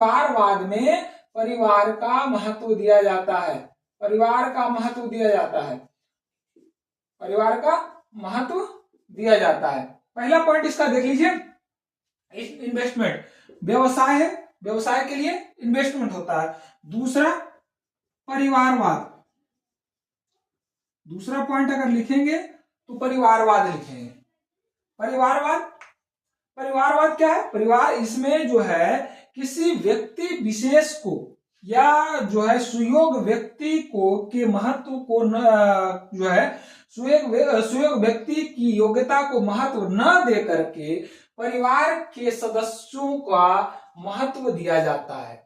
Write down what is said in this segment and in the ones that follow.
परिवारवाद में परिवार का महत्व दिया जाता है, परिवार का महत्व दिया जाता है, परिवार का महत्व दिया जाता है। पहला पॉइंट इसका देख लीजिए, इन्वेस्टमेंट, व्यवसाय है, व्यवसाय के लिए इन्वेस्टमेंट होता है। दूसरा परिवारवाद, दूसरा पॉइंट अगर लिखेंगे तो परिवारवाद लिखेंगे। परिवारवाद, परिवारवाद क्या है? परिवार, इसमें जो है किसी व्यक्ति विशेष को या जो है सुयोग व्यक्ति को के महत्व को न, जो है सुयोग व्यक्ति की योग्यता को महत्व न दे करके परिवार के सदस्यों का महत्व दिया जाता है,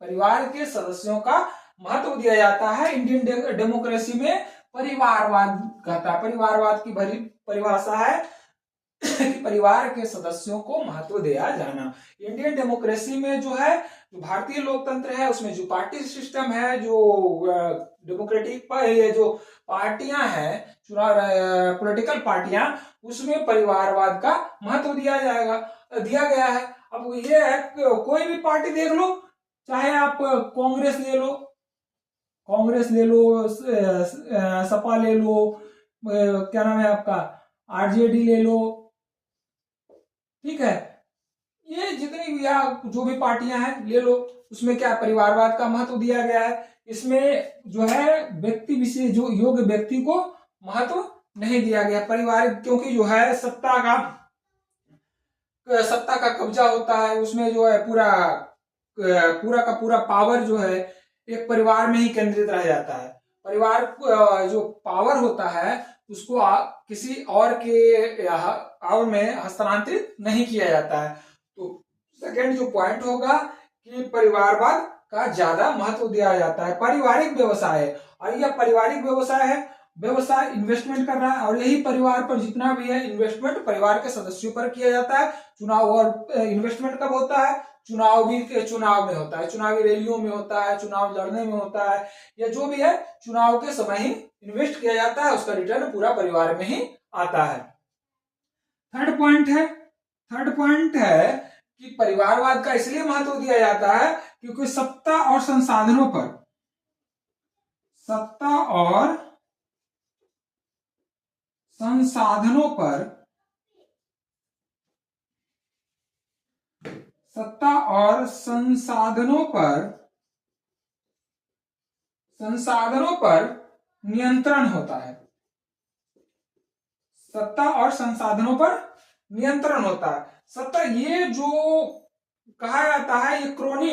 परिवार के सदस्यों का महत्व दिया जाता है। इंडियन डेमोक्रेसी में परिवारवाद कहता है, परिवारवाद की भरी परिभाषा है कि परिवार के सदस्यों को महत्व दिया जाना। इंडियन डेमोक्रेसी में जो है, जो भारतीय लोकतंत्र है, उसमें जो पार्टी सिस्टम है, जो डेमोक्रेटिक ये जो पार्टियां हैं, चुनाव पॉलिटिकल पार्टियां, उसमें परिवारवाद का महत्व दिया गया है। अब ये है, कोई भी पार्टी देख लो, चाहे आप कांग्रेस ले लो, सपा ले लो, क्या नाम है आपका, आरजेडी ले लो, ठीक है, ये जितनी भी जो भी पार्टियां हैं ले लो, उसमें क्या परिवारवाद का महत्व दिया गया है। इसमें जो है व्यक्ति विशेष, जो योग्य व्यक्ति को महत्व नहीं दिया गया। परिवार, क्योंकि जो है सत्ता का कब्जा होता है, उसमें जो है पूरा का पूरा पावर जो है एक परिवार में ही केंद्रित रह जाता है। परिवार जो पावर होता है उसको किसी और के और में हस्तांतरित नहीं किया जाता है। तो सेकंड जो पॉइंट होगा कि परिवारवाद का ज्यादा महत्व दिया जाता है। पारिवारिक व्यवसाय है, और यह पारिवारिक व्यवसाय है, व्यवसाय इन्वेस्टमेंट कर रहा है, और यही परिवार पर जितना भी है इन्वेस्टमेंट परिवार के सदस्यों पर किया जाता है। चुनाव, और इन्वेस्टमेंट कब होता है? चुनाव में होता है, चुनावी रैलियों में होता है, चुनाव लड़ने में होता है, या जो भी है चुनाव के समय ही इन्वेस्ट किया जाता है, उसका रिटर्न पूरा परिवार में ही आता है। थर्ड पॉइंट है कि परिवारवाद का इसलिए महत्व दिया जाता है क्योंकि सत्ता और संसाधनों पर नियंत्रण होता है। सत्ता और संसाधनों पर नियंत्रण होता है। सत्ता, ये जो कहा जाता है, ये क्रोनी